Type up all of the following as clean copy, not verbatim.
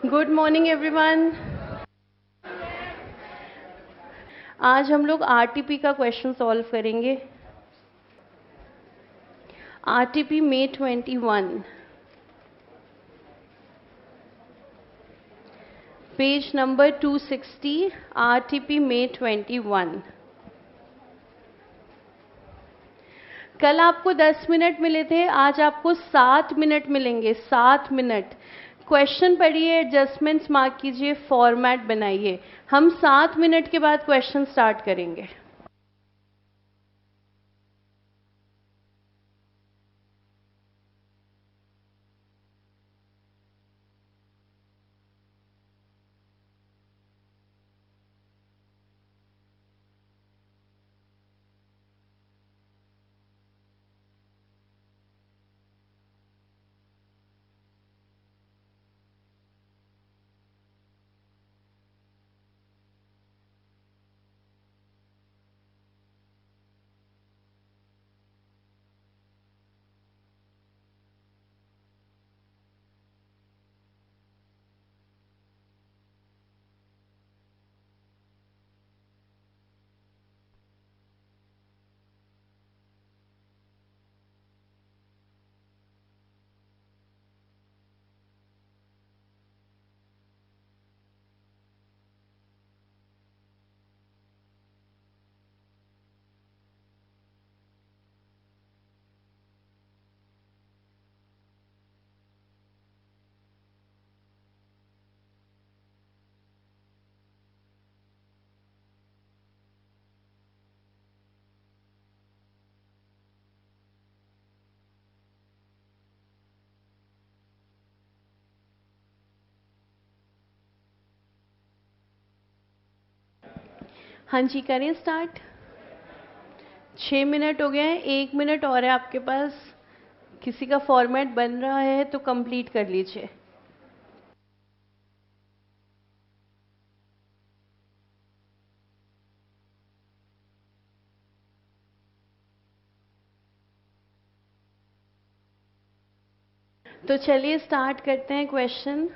Good morning everyone. आज हम लोग आरटीपी का क्वेश्चन सॉल्व करेंगे। आरटीपी मे 21, पेज नंबर 260, आरटीपी मे 21। कल आपको 10 मिनट मिले थे, आज आपको 7 मिनट मिलेंगे। 7 मिनट। क्वेश्चन पढ़िए, एडजस्टमेंट्स मार्क कीजिए, फॉर्मेट बनाइए। हम 7 मिनट के बाद क्वेश्चन स्टार्ट करेंगे। हाँ जी, करें स्टार्ट। 6 मिनट हो गए हैं, 1 मिनट और है आपके पास। किसी का फॉर्मेट बन रहा है तो कंप्लीट कर लीजिए। तो चलिए स्टार्ट करते हैं क्वेश्चन।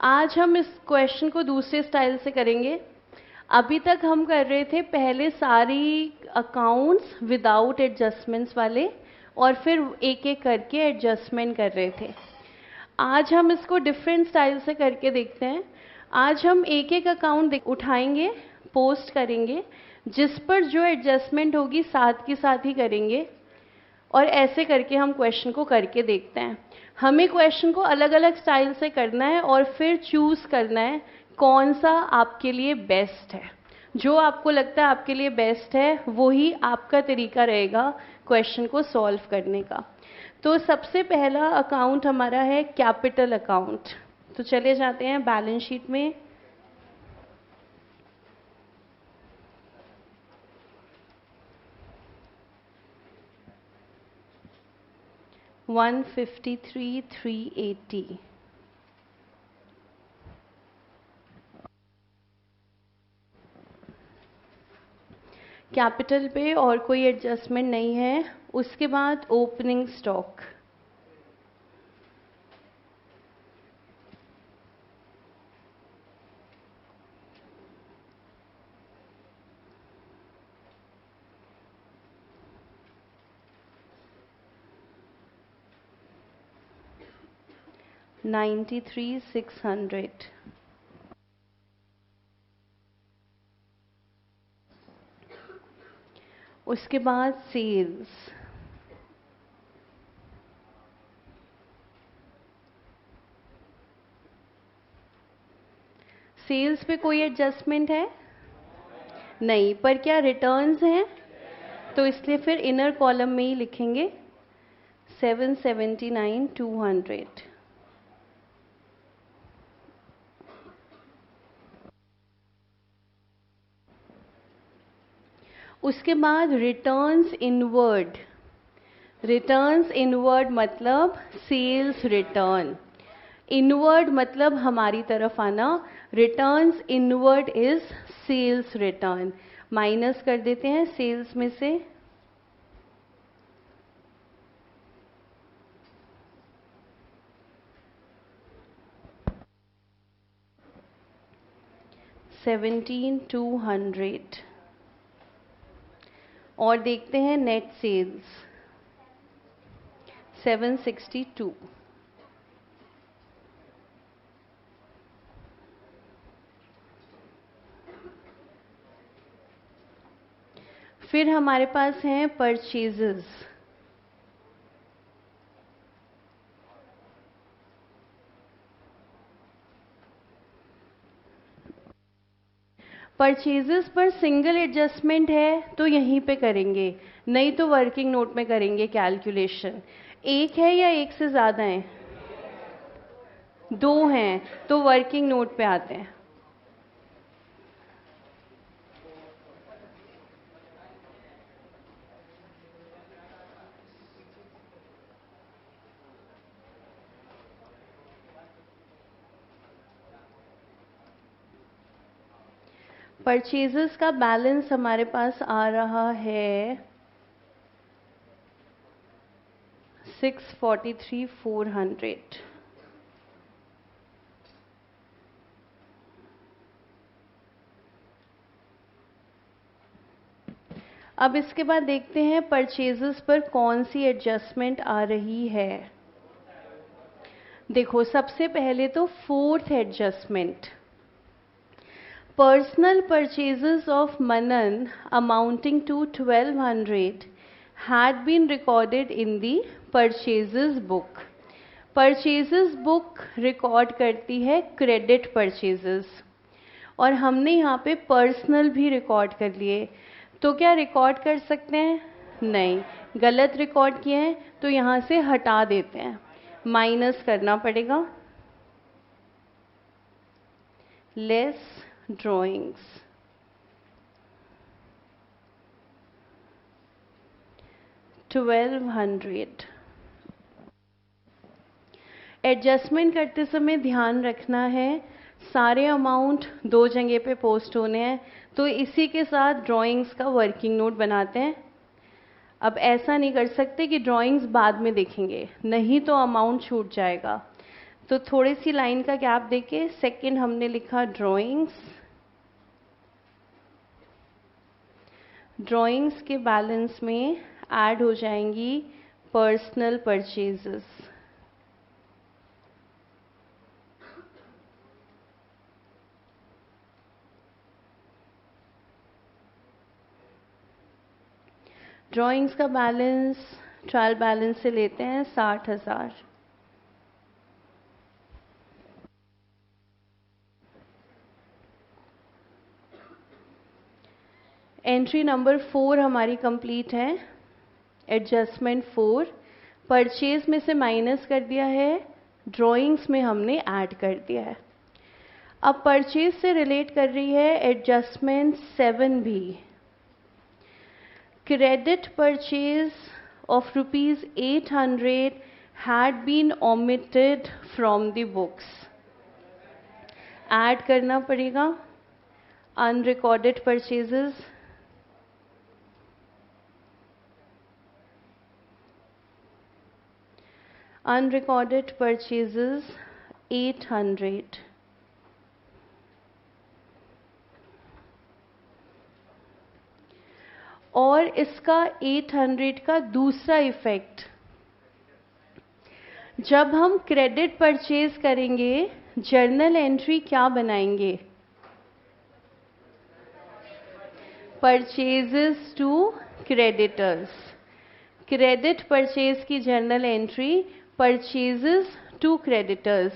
आज हम इस क्वेश्चन को दूसरे स्टाइल से करेंगे। अभी तक हम कर रहे थे पहले सारी अकाउंट्स विदाउट एडजस्टमेंट्स वाले, और फिर एक एक करके एडजस्टमेंट कर रहे थे। आज हम इसको डिफरेंट स्टाइल से करके देखते हैं। आज हम एक एक अकाउंट उठाएंगे, पोस्ट करेंगे, जिस पर जो एडजस्टमेंट होगी साथ की साथ ही करेंगे, और ऐसे करके हम क्वेश्चन को करके देखते हैं। हमें क्वेश्चन को अलग अलग स्टाइल से करना है और फिर चूज करना है कौन सा आपके लिए बेस्ट है। जो आपको लगता है आपके लिए बेस्ट है वही आपका तरीका रहेगा क्वेश्चन को सॉल्व करने का। तो सबसे पहला अकाउंट हमारा है कैपिटल अकाउंट। तो चले जाते हैं बैलेंस शीट में। $153,380। कैपिटल पे और कोई एडजस्टमेंट नहीं है। उसके बाद ओपनिंग स्टॉक। $93,600। उसके बाद सेल्स। सेल्स पे कोई एडजस्टमेंट है नहीं, पर क्या रिटर्न्स हैं? तो इसलिए फिर इनर कॉलम में ही लिखेंगे 779,200। उसके बाद रिटर्न्स इनवर्ड। रिटर्न्स इनवर्ड मतलब सेल्स रिटर्न। इनवर्ड मतलब हमारी तरफ आना। Returns inward is sales return. Minus कर देते हैं सेल्स में से। 17,200 और देखते हैं नेट सेल्स 762। फिर हमारे पास हैं परचेजेस। परचेजेस पर सिंगल एडजस्टमेंट है तो यहीं पे करेंगे, नहीं तो वर्किंग नोट में करेंगे कैलकुलेशन। एक है या एक से ज़्यादा है? दो हैं तो वर्किंग नोट पे आते हैं। परचेजेस का बैलेंस हमारे पास आ रहा है 643,400। अब इसके बाद देखते हैं परचेजेस पर कौन सी एडजस्टमेंट आ रही है। देखो सबसे पहले तो fourth adjustment, personal purchases of Manan amounting to 1200 had been recorded in the purchases book। Purchases book record करती है क्रेडिट परचेजेस, और हमने यहाँ पे पर्सनल भी रिकॉर्ड कर लिए, तो क्या रिकॉर्ड कर सकते हैं? नहीं, गलत रिकॉर्ड किए हैं तो यहाँ से हटा देते हैं, माइनस करना पड़ेगा। Less drawings, $1200। एडजस्टमेंट करते समय ध्यान रखना है सारे अमाउंट दो जगह पे पोस्ट होने हैं, तो इसी के साथ ड्राइंग्स का वर्किंग नोट बनाते हैं। अब ऐसा नहीं कर सकते कि ड्राइंग्स बाद में देखेंगे, नहीं तो अमाउंट छूट जाएगा। तो थोड़ी सी लाइन का गैप देके सेकंड हमने लिखा ड्राइंग्स। ड्राइंग्स के बैलेंस में ऐड हो जाएंगी पर्सनल परचेजेस। ड्राइंग्स का बैलेंस ट्रायल बैलेंस से लेते हैं 60,000। एंट्री नंबर 4 हमारी कंप्लीट है। एडजस्टमेंट 4 परचेज में से माइनस कर दिया है, ड्राइंग्स में हमने ऐड कर दिया है। अब परचेज से रिलेट कर रही है एडजस्टमेंट 7 भी। Credit purchase of rupees 800 had been omitted from the books। Add करना पड़ेगा अनरिकॉर्डेड परचेजेस। Unrecorded purchases 800। और इसका 800 का दूसरा इफेक्ट, जब हम क्रेडिट परचेज करेंगे जर्नल एंट्री क्या बनाएंगे? Purchases to creditors. Credit purchase की journal entry purchases to creditors.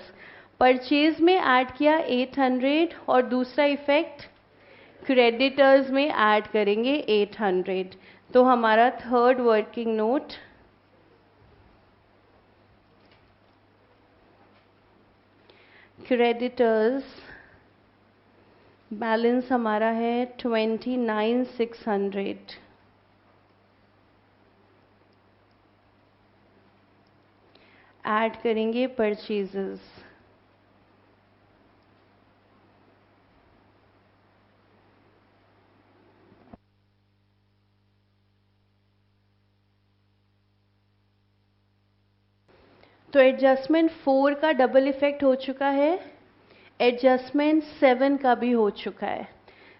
Purchase में ऐड किया 800 और दूसरा इफेक्ट क्रेडिटर्स में ऐड करेंगे 800। तो हमारा third working note creditors balance हमारा है 29,600। ऐड करेंगे परचेजेस। तो एडजस्टमेंट 4 का डबल इफेक्ट हो चुका है। एडजस्टमेंट 7 का भी हो चुका है।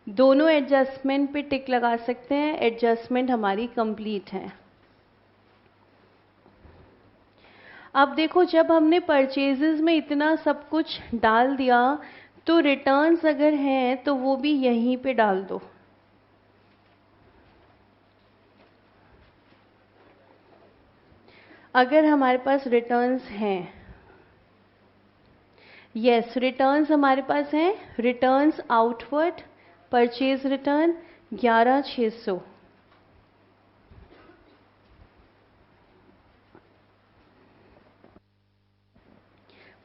दोनों एडजस्टमेंट पे टिक लगा सकते हैं, एडजस्टमेंट हमारी कंप्लीट है। अब देखो, जब हमने परचेजेस में इतना सब कुछ डाल दिया तो रिटर्न्स अगर हैं तो वो भी यहीं पे डाल दो। अगर हमारे पास रिटर्न्स हैं, यस रिटर्न्स हमारे पास हैं, returns outward purchase return 11,600।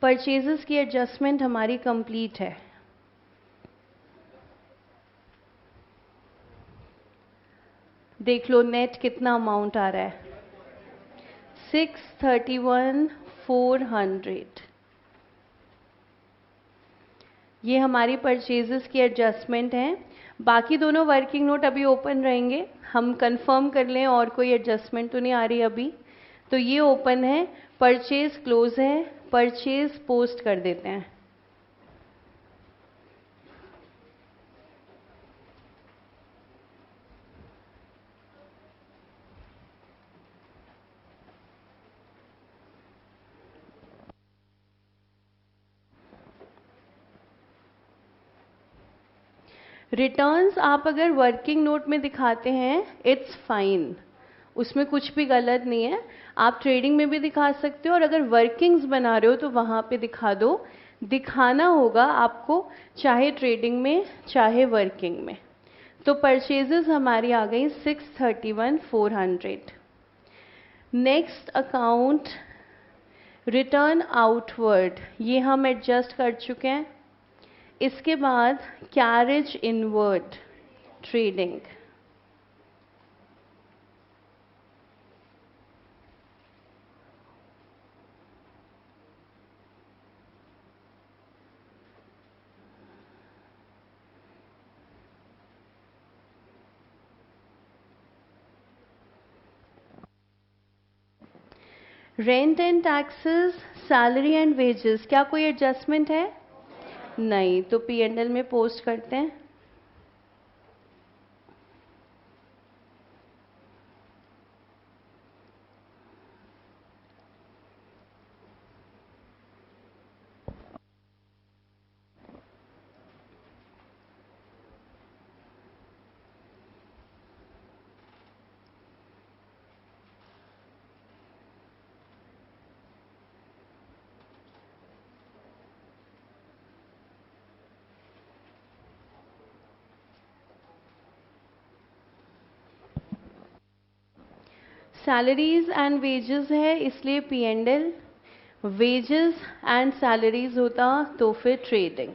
Purchases की एडजस्टमेंट हमारी कंप्लीट है। देख लो नेट कितना अमाउंट आ रहा है, 631,400। ये हमारी परचेजेस की एडजस्टमेंट है। बाकी दोनों वर्किंग नोट अभी ओपन रहेंगे, हम कंफर्म कर लें और कोई एडजस्टमेंट तो नहीं आ रही अभी। तो ये ओपन है, परचेज क्लोज है, परचेज पोस्ट कर देते हैं। रिटर्न्स आप अगर वर्किंग नोट में दिखाते हैं इट्स फाइन, उसमें कुछ भी गलत नहीं है। आप ट्रेडिंग में भी दिखा सकते हो और अगर वर्किंग्स बना रहे हो तो वहां पे दिखा दो। दिखाना होगा आपको, चाहे ट्रेडिंग में चाहे वर्किंग में। तो परचेजेस हमारी आ गई 631,400। नेक्स्ट अकाउंट रिटर्न आउटवर्ड, ये हम एडजस्ट कर चुके हैं। इसके बाद carriage inward trading, rent and taxes, salary and wages, क्या कोई एडजस्टमेंट है? नहीं, तो P&L में पोस्ट करते हैं। सैलरीज एंड वेजेस है इसलिए P&L, वेजेस एंड सैलरीज होता तो फिर ट्रेडिंग।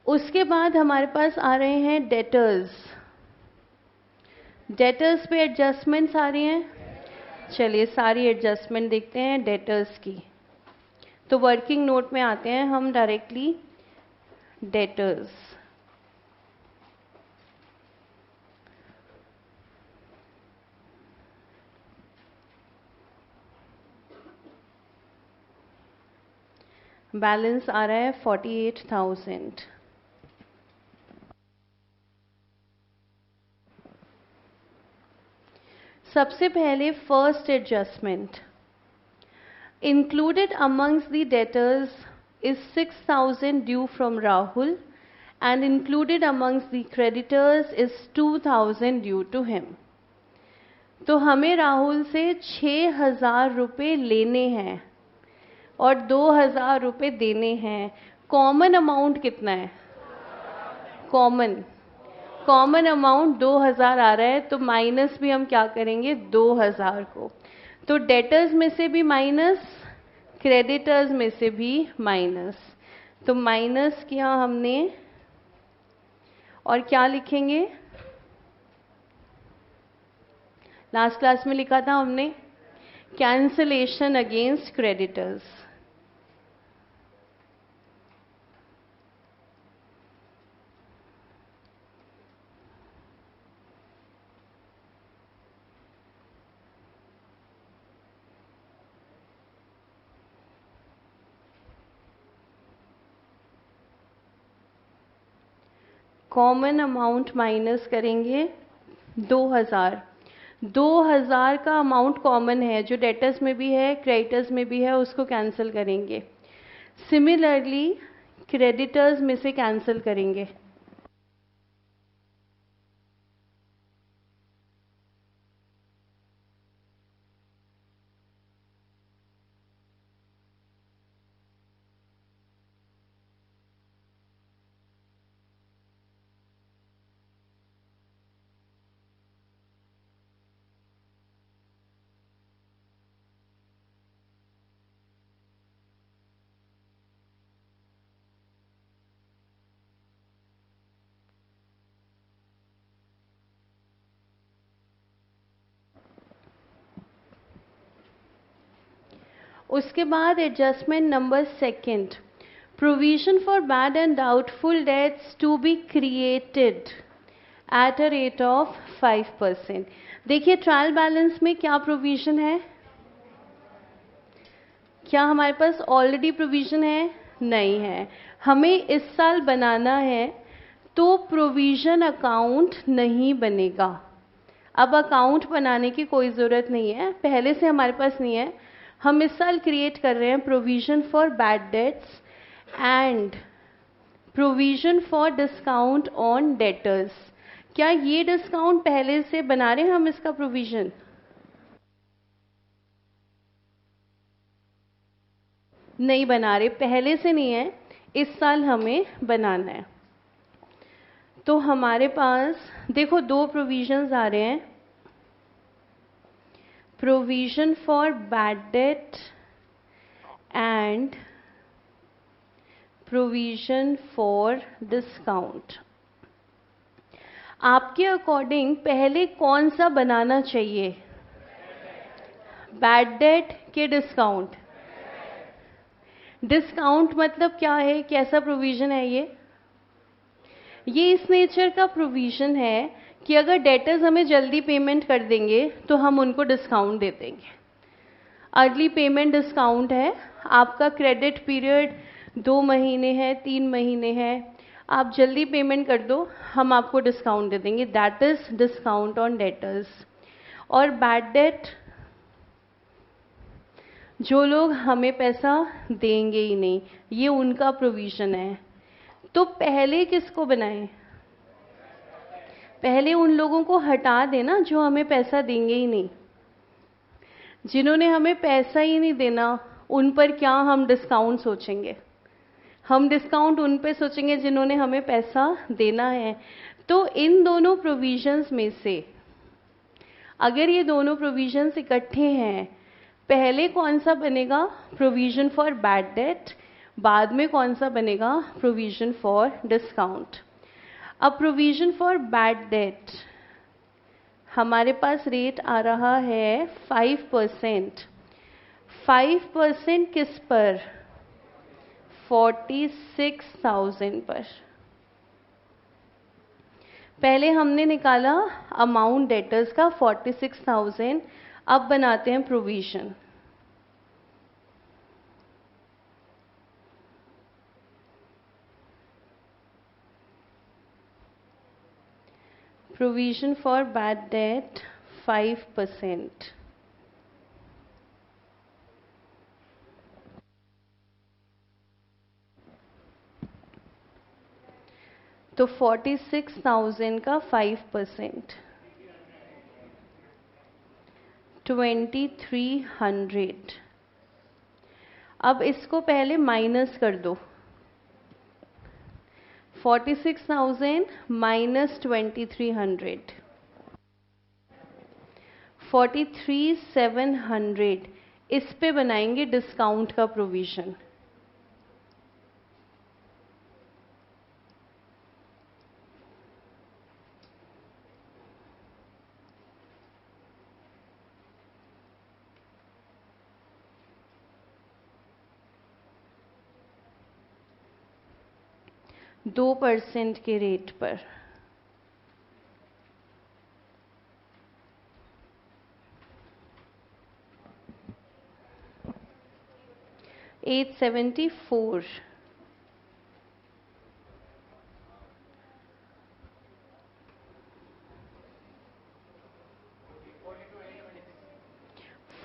उसके बाद हमारे पास आ रहे हैं डेटर्स। डेटर्स पे एडजस्टमेंट्स आ रही हैं। चलिए सारी एडजस्टमेंट देखते हैं डेटर्स की। तो वर्किंग नोट में आते हैं हम डायरेक्टली, डेटर्स। बैलेंस आ रहा है 48,000। सबसे पहले first adjustment, included amongst the debtors is 6,000 due from Rahul and included amongst the creditors is 2,000 due to him। तो हमें राहुल से 6,000 रुपये लेने हैं और 2,000 रुपये देने हैं। कॉमन अमाउंट कितना है? कॉमन कॉमन अमाउंट 2,000 आ रहा है, तो माइनस भी हम क्या करेंगे 2,000 को। तो डेटर्स में से भी माइनस, क्रेडिटर्स में से भी माइनस। तो माइनस किया हमने और क्या लिखेंगे? लास्ट क्लास में लिखा था हमने cancellation against creditors. Common amount minus करेंगे 2000। 2000 का अमाउंट कॉमन है, जो डेटर्स में भी है क्रेडिटर्स में भी है, उसको कैंसिल करेंगे। सिमिलरली क्रेडिटर्स में से कैंसिल करेंगे। उसके बाद adjustment number second, provision for bad and doubtful debts to be created at a rate of 5%। देखिए ट्रायल बैलेंस में क्या प्रोविजन है? क्या हमारे पास ऑलरेडी प्रोविजन है? नहीं है। हमें इस साल बनाना है, तो प्रोविजन अकाउंट नहीं बनेगा। अब अकाउंट बनाने की कोई ज़रूरत नहीं है, पहले से हमारे पास नहीं है। हम इस साल क्रिएट कर रहे हैं provision for bad debts and provision for discount on debtors. क्या ये डिस्काउंट पहले से बना रहे हैं हम इसका प्रोविजन? नहीं बना रहे, पहले से नहीं है, इस साल हमें बनाना है। तो हमारे पास देखो दो प्रोविजंस आ रहे हैं, provision for bad date and provision for discount. आपके अकॉर्डिंग पहले कौन सा बनाना चाहिए? बैड डेट के डिस्काउंट? डिस्काउंट मतलब क्या है, कैसा प्रोविजन है ये इस नेचर का प्रोविजन है कि अगर डेटर्स हमें जल्दी पेमेंट कर देंगे तो हम उनको डिस्काउंट दे देंगे। अर्ली पेमेंट डिस्काउंट है। आपका क्रेडिट पीरियड 2 महीने है, 3 महीने है, आप जल्दी पेमेंट कर दो, हम आपको डिस्काउंट दे देंगे। That is discount on debtors. और बैड डेट, जो लोग हमें पैसा देंगे ही नहीं, ये उनका प्रोविजन है। तो पहले किसको बनाएं? पहले उन लोगों को हटा देना जो हमें पैसा देंगे ही नहीं। जिन्होंने हमें पैसा ही नहीं देना, उन पर क्या हम डिस्काउंट सोचेंगे? हम डिस्काउंट उन पे सोचेंगे जिन्होंने हमें पैसा देना है। तो इन दोनों प्रोविजंस में से अगर ये दोनों प्रोविजंस इकट्ठे हैं, पहले कौन सा बनेगा? Provision for bad date. बाद में कौन सा बनेगा? Provision for discount. अब प्रोविजन फॉर बैड डेट हमारे पास रेट आ रहा है 5%। 5% किस पर? 46,000 पर। पहले हमने निकाला अमाउंट डेटर्स का 46,000। अब बनाते हैं provision. Provision for bad date 5%। तो 46,000 का 5%, 2300। अब इसको पहले माइनस कर दो। 46,000 माइनस 2300, 43,700। इस पे बनाएंगे डिस्काउंट का प्रोविजन। दो % के रेट पर। $874।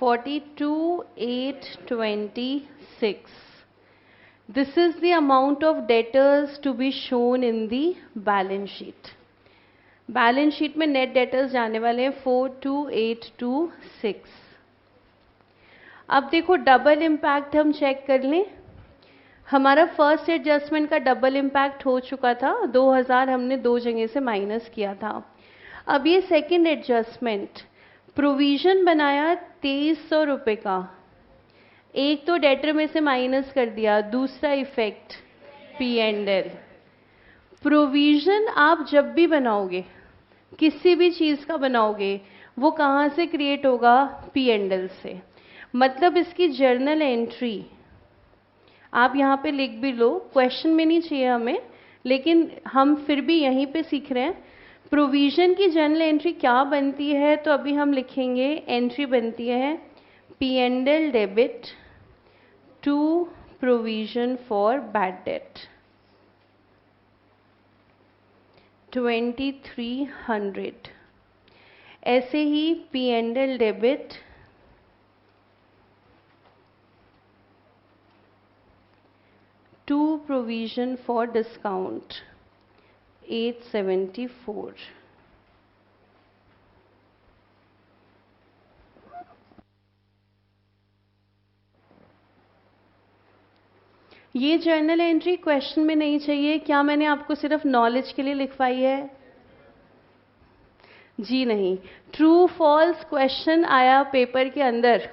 42,826. This is the amount of debtors to be shown in the balance sheet. Balance sheet में नेट डेटर्स जाने वाले हैं 42,826. अब देखो डबल इम्पैक्ट हम चेक कर लें. हमारा फर्स्ट एडजस्टमेंट का डबल इम्पैक्ट हो चुका था. 2000 हमने दो जगह से माइनस किया था. अब ये सेकेंड एडजस्टमेंट प्रोविजन बनाया 2300 रुपये का. एक तो डेटर में से माइनस कर दिया. दूसरा इफेक्ट P&L. प्रोविजन आप जब भी बनाओगे, किसी भी चीज का बनाओगे, वो कहाँ से क्रिएट होगा? P&L से. मतलब इसकी जर्नल एंट्री आप यहाँ पे लिख भी लो, क्वेश्चन में नहीं चाहिए हमें, लेकिन हम फिर भी यहीं पे सीख रहे हैं. प्रोविजन की जर्नल एंट्री क्या बनती है? तो अभी हम लिखेंगे एंट्री बनती है P&L debit to provision for bad debt 2300. ऐसे ही P&L debit to provision for discount 874. ये जर्नल एंट्री क्वेश्चन में नहीं चाहिए. क्या मैंने आपको सिर्फ नॉलेज के लिए लिखवाई है? जी नहीं. ट्रू फॉल्स क्वेश्चन आया पेपर के अंदर.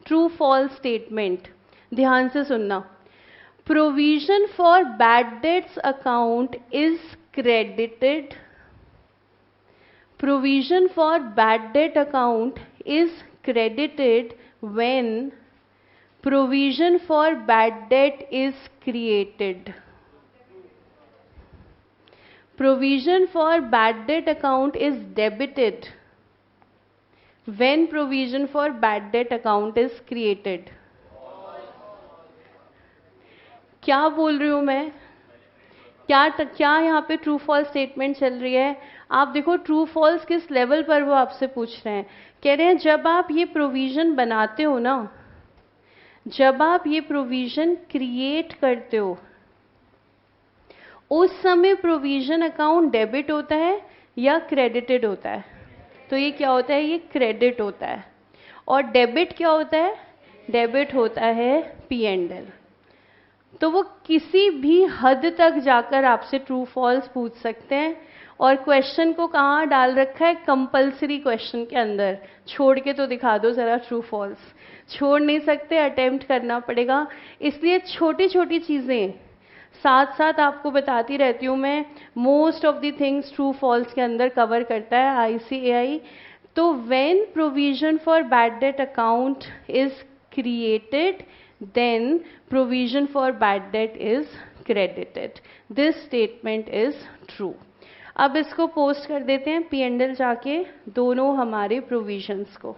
ट्रू फॉल्स स्टेटमेंट ध्यान से सुनना. Provision for bad debts account is credited. Provision for bad debt account is credited when provision for bad debt is created. Provision for bad debt account is debited when provision for bad debt account is created. क्या बोल रही हूं मैं? क्या यहाँ पे true false statement चल रही है? आप देखो ट्रू फॉल्स किस लेवल पर वो आपसे पूछ रहे हैं. कह रहे हैं जब आप ये प्रोविजन बनाते हो ना, जब आप ये प्रोविजन क्रिएट करते हो, उस समय प्रोविजन अकाउंट डेबिट होता है या क्रेडिटेड होता है? तो ये क्या होता है? ये क्रेडिट होता है. और डेबिट क्या होता है? डेबिट होता है P&L. तो वो किसी भी हद तक जाकर आपसे ट्रू फॉल्स पूछ सकते हैं. और क्वेश्चन को कहाँ डाल रखा है? कंपल्सरी क्वेश्चन के अंदर. छोड़ के तो दिखा दो जरा ट्रू फॉल्स. छोड़ नहीं सकते, अटेम्प्ट करना पड़ेगा. इसलिए छोटी छोटी चीजें साथ साथ आपको बताती रहती हूँ मैं. Most of the things true false के अंदर कवर करता है ICAI. तो when provision for bad debt account is created, then provision for bad debt is credited. This statement is true. अब इसको पोस्ट कर देते हैं P&L जाके, दोनों हमारे प्रोविजंस को.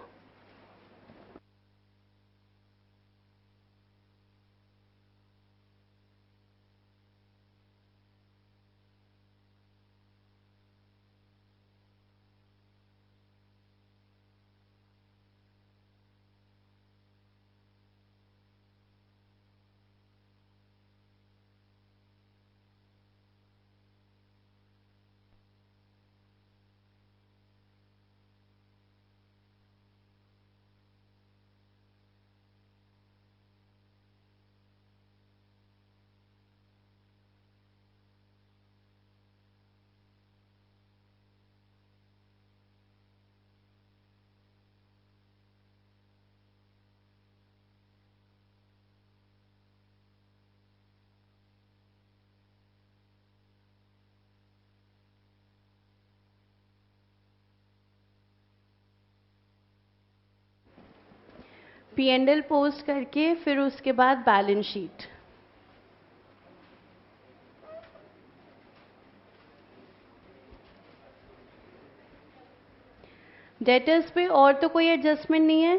P&L पोस्ट करके फिर उसके बाद बैलेंस शीट. डेटर्स पे और तो कोई एडजस्टमेंट नहीं है,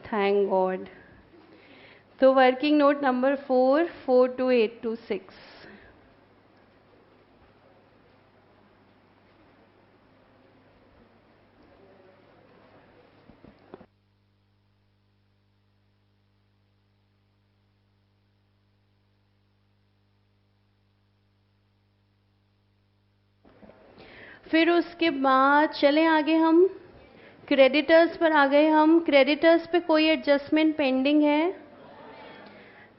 थैंक गॉड. तो वर्किंग नोट नंबर 4, 42,826. फिर उसके बाद चलें आगे, हम क्रेडिटर्स पर आ गए। हम क्रेडिटर्स पे कोई एडजस्टमेंट पेंडिंग है?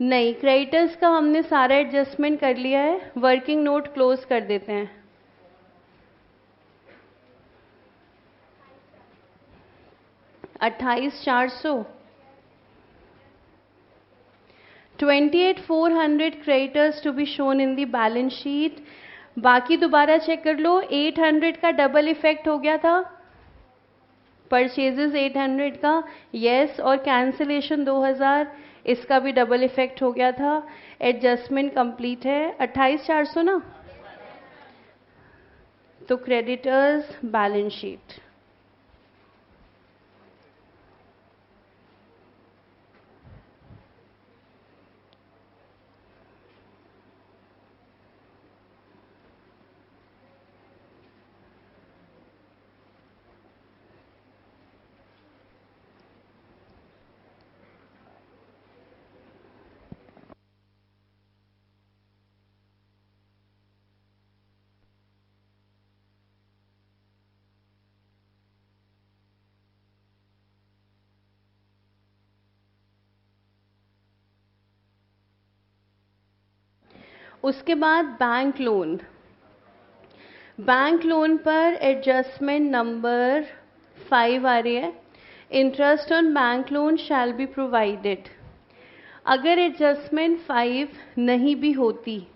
नहीं, क्रेडिटर्स का हमने सारा एडजस्टमेंट कर लिया है। वर्किंग नोट क्लोज कर देते हैं। 28,400, 28,400 creditors to be shown in the balance sheet। बाकी दोबारा चेक कर लो, 800 का डबल इफेक्ट हो गया था, परचेजेस 800 का, यस, और कैंसिलेशन 2000, इसका भी डबल इफेक्ट हो गया था। एडजस्टमेंट कंप्लीट है। 28,400 ना, तो क्रेडिटर्स बैलेंस शीट। उसके बाद बैंक लोन। बैंक लोन पर एडजस्टमेंट नंबर 5 आ रही है। Interest on bank loan shall be provided. अगर एडजस्टमेंट 5 नहीं भी होती,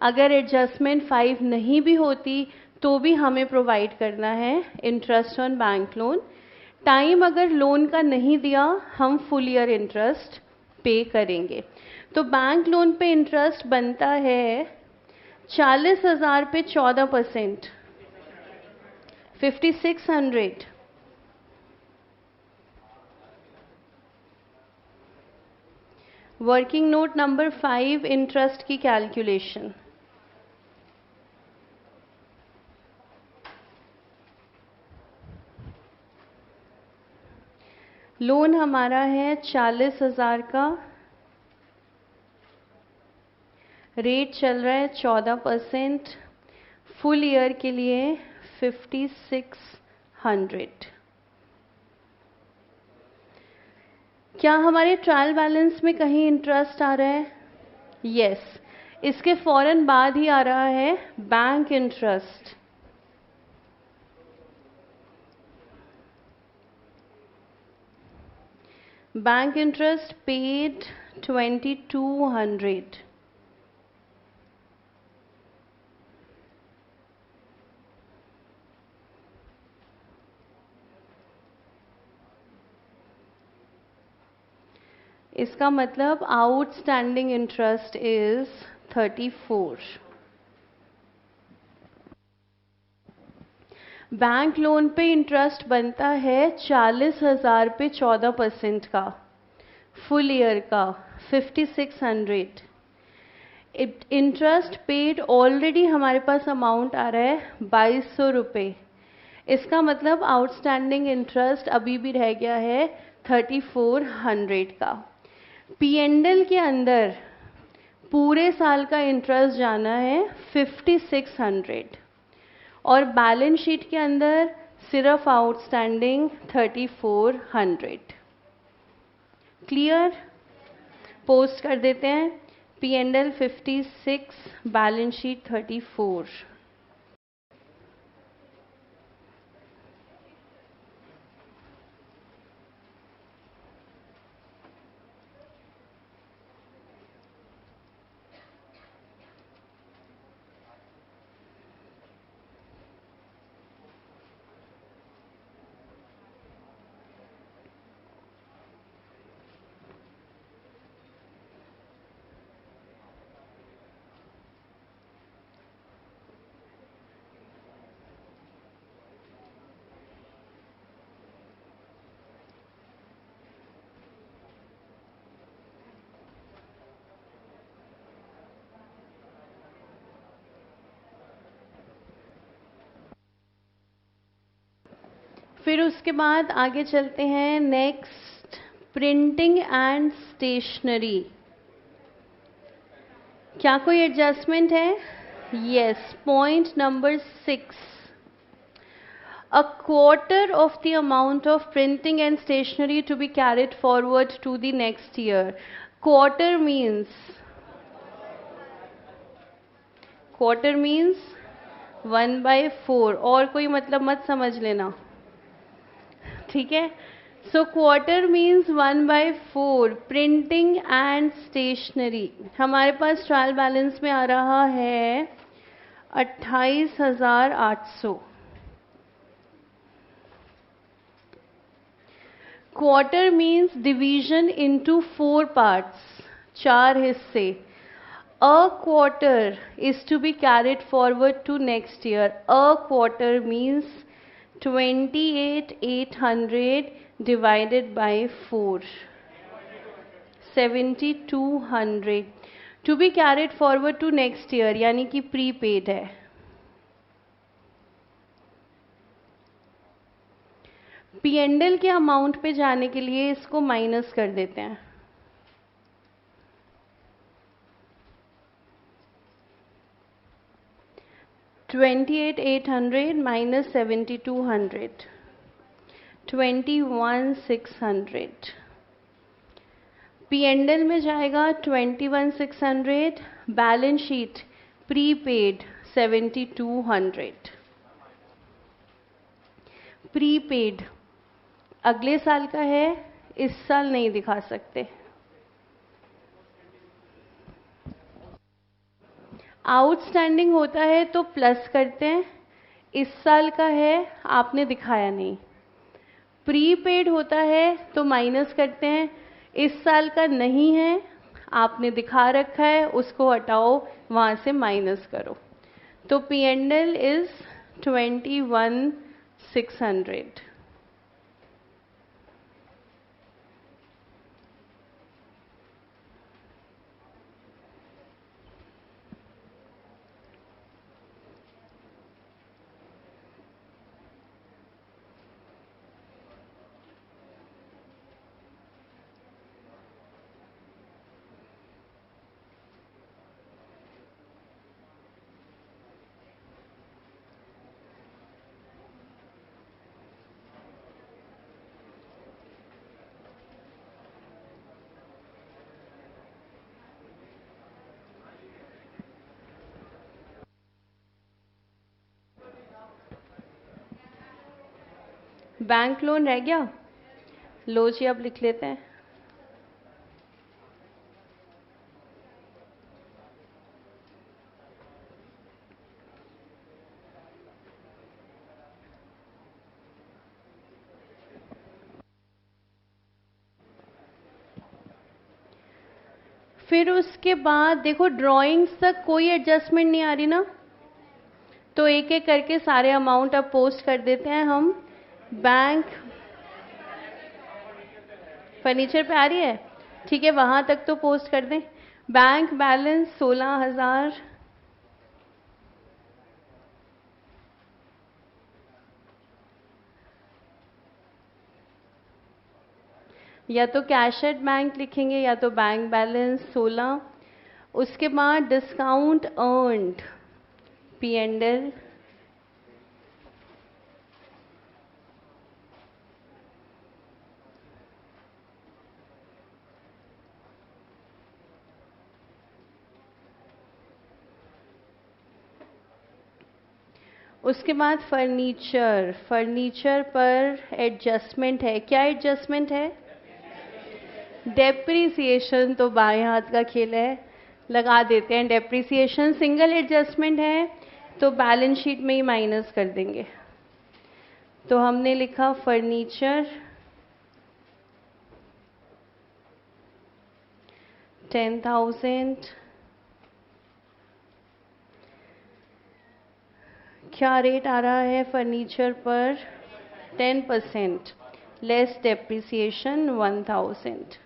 अगर एडजस्टमेंट 5 नहीं भी होती तो भी हमें प्रोवाइड करना है interest on bank loan. Time अगर लोन का नहीं दिया, हम फुल ईयर इंटरेस्ट पे करेंगे। तो बैंक लोन पे इंटरेस्ट बनता है 40,000 पे 14%, 5,600। वर्किंग नोट नंबर 5, इंटरेस्ट की कैलकुलेशन। लोन हमारा है 40,000 का, रेट चल रहा है 14%, फुल ईयर के लिए 5,600। क्या हमारे ट्रायल बैलेंस में कहीं इंटरेस्ट आ रहा है? यस, इसके फौरन बाद ही आ रहा है bank interest. Bank interest paid 2,200। इसका मतलब outstanding interest is 34। Bank loan पे इंटरेस्ट बनता है 40,000 पे 14% का, फुल ईयर का 5,600। इंटरेस्ट पेड ऑलरेडी हमारे पास अमाउंट आ रहा है 2,200 रुपये। इसका मतलब आउटस्टैंडिंग इंटरेस्ट अभी भी रह गया है 3,400 का। पीएनएल के अंदर पूरे साल का इंटरेस्ट जाना है 5,600 और बैलेंस शीट के अंदर सिर्फ आउटस्टैंडिंग 3,400। क्लियर? पोस्ट कर देते हैं, पीएनएल 56, बैलेंस शीट 34। फिर उसके बाद आगे चलते हैं। Next, printing and stationery. क्या कोई एडजस्टमेंट है? Yes, point number 6, A quarter of the amount of printing and stationery to be carried forward to the next year. Quarter means 1/4. और कोई मतलब मत समझ लेना, ठीक है? So quarter means 1/4. Printing and stationery हमारे पास ट्रायल बैलेंस में आ रहा है 28,800. Quarter means division into 4 parts, 4 हिस्से. A quarter is to be carried forward to next year. A quarter means 28,800 divided by 4. 7,200 to be carried forward to next year, यानी कि prepaid है. P&L के amount पे जाने के लिए इसको माइनस कर देते हैं. $28,800 minus 7,200, 21,600. P&L में जाएगा 21,600. Balance sheet prepaid 7,200. प्रीपेड अगले साल का है, इस साल नहीं दिखा सकते. आउटस्टैंडिंग होता है तो प्लस करते हैं, इस साल का है आपने दिखाया नहीं. प्रीपेड होता है तो माइनस करते हैं, इस साल का नहीं है आपने दिखा रखा है, उसको हटाओ, वहां से माइनस करो. तो P&L इज 21,600. बैंक लोन रह गया, लो जी अब लिख लेते हैं. फिर उसके बाद देखो ड्राइंग्स तक कोई एडजस्टमेंट नहीं आ रही ना, तो एक एक करके सारे अमाउंट अब पोस्ट कर देते हैं हम. बैंक फर्नीचर पे आ रही है, ठीक है, वहां तक तो पोस्ट कर दें. Bank balance 16,000. या तो कैश एट बैंक लिखेंगे या तो बैंक बैलेंस 16. उसके बाद डिस्काउंट अर्न्ड P&L उसके बाद फर्नीचर पर एडजस्टमेंट है. क्या एडजस्टमेंट है? डेप्रीसिएशन तो बाएं हाथ का खेल है, लगा देते हैं. डेप्रीसिएशन सिंगल एडजस्टमेंट है तो बैलेंस शीट में ही माइनस कर देंगे. तो हमने लिखा फर्नीचर 10,000. क्या रेट आ रहा है फर्नीचर पर? 10%. Less depreciation 1,000.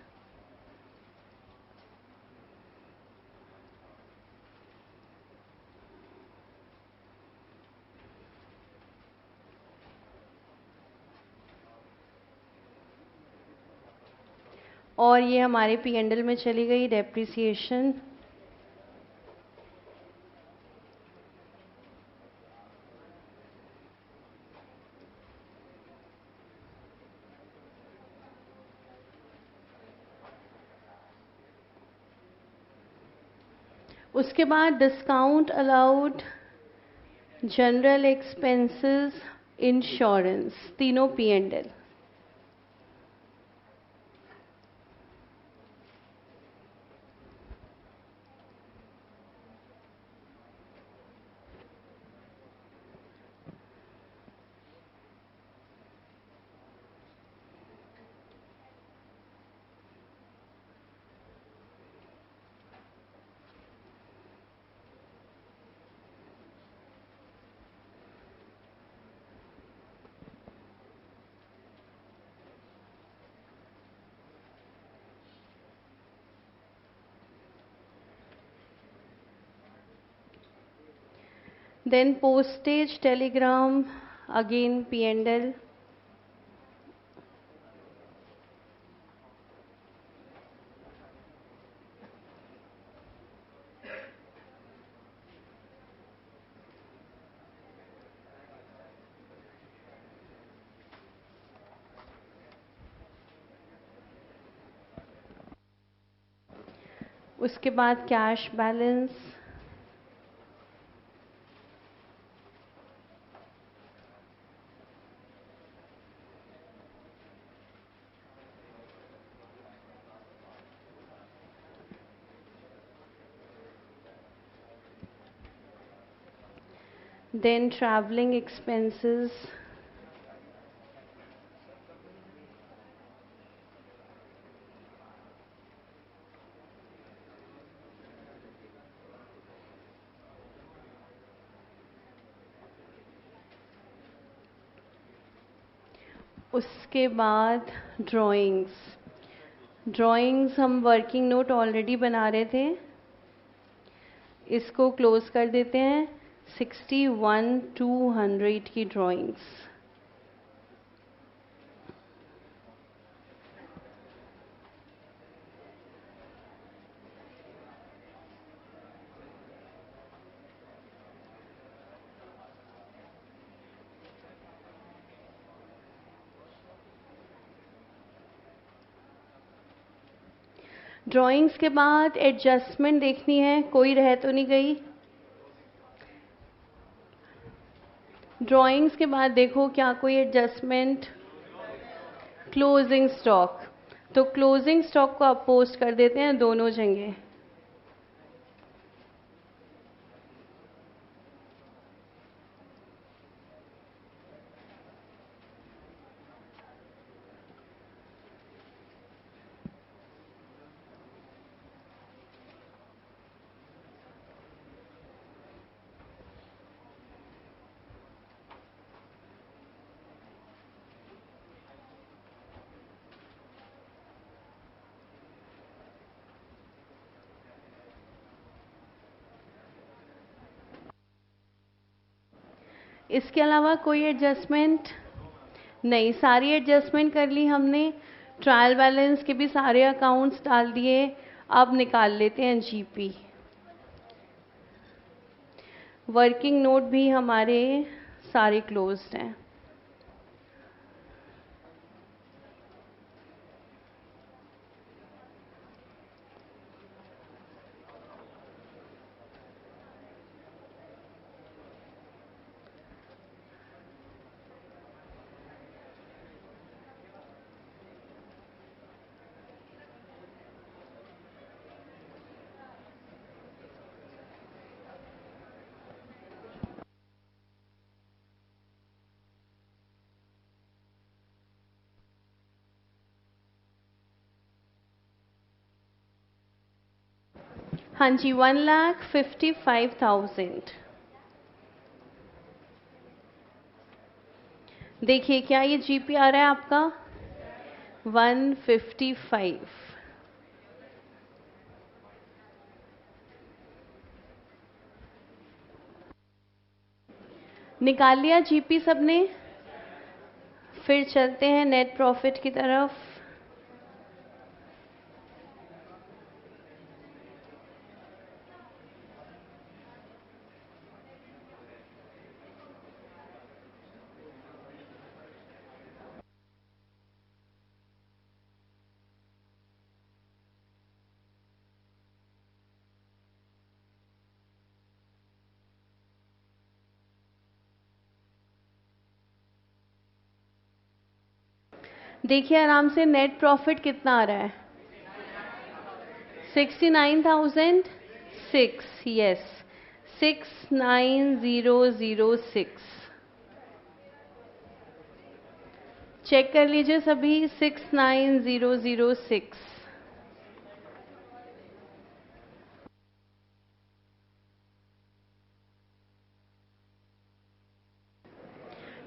और ये हमारे P&L में चली गई डेप्रिसिएशन. उसके बाद discount allowed, general expenses, insurance, तीनों P&L। Then postage, telegram, again P&L। उसके बाद cash balance, then traveling expenses, उसके बाद ड्राइंग्स। ड्राइंग्स हम वर्किंग नोट ऑलरेडी बना रहे थे, इसको क्लोज कर देते हैं। 61,200 की ड्राइंग्स। ड्राइंग्स के बाद एडजस्टमेंट देखनी है, कोई रह तो नहीं गई। ड्राइंग्स के बाद देखो क्या कोई एडजस्टमेंट। क्लोजिंग स्टॉक, तो क्लोजिंग स्टॉक को आप पोस्ट कर देते हैं दोनों जगह। इसके अलावा कोई एडजस्टमेंट नहीं, सारी एडजस्टमेंट कर ली हमने। ट्रायल बैलेंस के भी सारे अकाउंट्स डाल दिए। अब निकाल लेते हैं जीपी। वर्किंग नोट भी हमारे सारे क्लोज्ड हैं। हाँ जी, 1,55,000। देखिए क्या ये जीपी आ रहा है आपका 155। निकाल लिया जीपी सबने। फिर चलते हैं नेट प्रॉफिट की तरफ। देखिए आराम से, नेट प्रॉफिट कितना आ रहा है? 69,006, यस, 69006। चेक कर लीजिए सभी, 69006।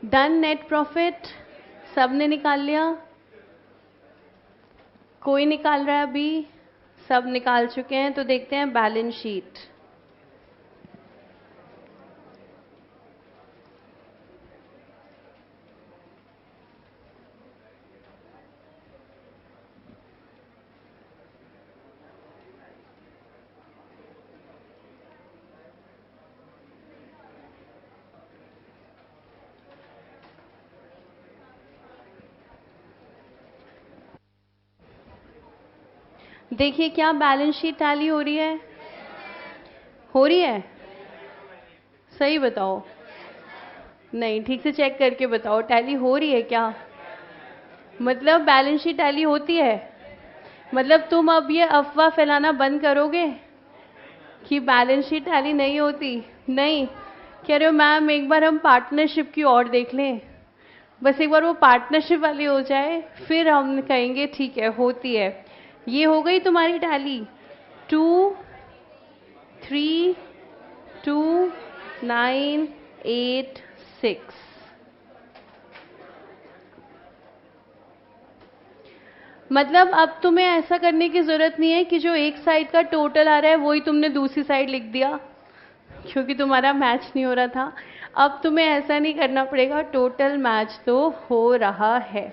डन नेट प्रॉफिट, सबने निकाल लिया? कोई निकाल रहा है अभी? सब निकाल चुके हैं, तो देखते हैं बैलेंस शीट। देखिए क्या बैलेंस शीट टैली हो रही है? हो रही है? सही बताओ। नहीं, ठीक से चेक करके बताओ, टैली हो रही है क्या? मतलब बैलेंस शीट टैली होती है? मतलब तुम अब ये अफवाह फैलाना बंद करोगे कि बैलेंस शीट टैली नहीं होती? नहीं कह रहे हो मैम, एक बार हम पार्टनरशिप की ओर देख लें, बस एक बार वो पार्टनरशिप वाली हो जाए, फिर हम कहेंगे ठीक है होती है। ये हो गई तुम्हारी टैली, 232986। मतलब अब तुम्हें ऐसा करने की जरूरत नहीं है कि जो एक साइड का टोटल आ रहा है वही तुमने दूसरी साइड लिख दिया, क्योंकि तुम्हारा मैच नहीं हो रहा था। अब तुम्हें ऐसा नहीं करना पड़ेगा, टोटल मैच तो हो रहा है।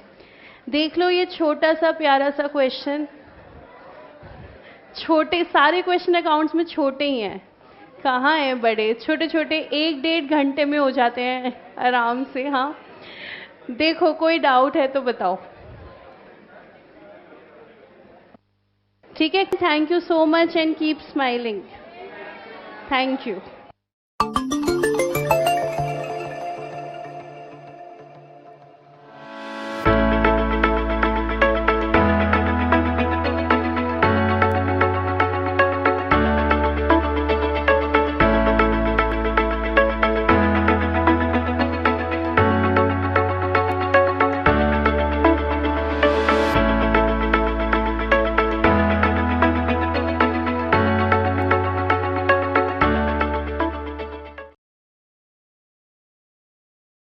देख लो ये छोटा सा प्यारा सा क्वेश्चन, छोटे सारे क्वेश्चन अकाउंट्स में छोटे ही हैं, कहाँ हैं बड़े? छोटे छोटे 1-1.5 घंटे में हो जाते हैं आराम से। हाँ देखो, कोई डाउट है तो बताओ। ठीक है, thank you so much and keep smiling. Thank you.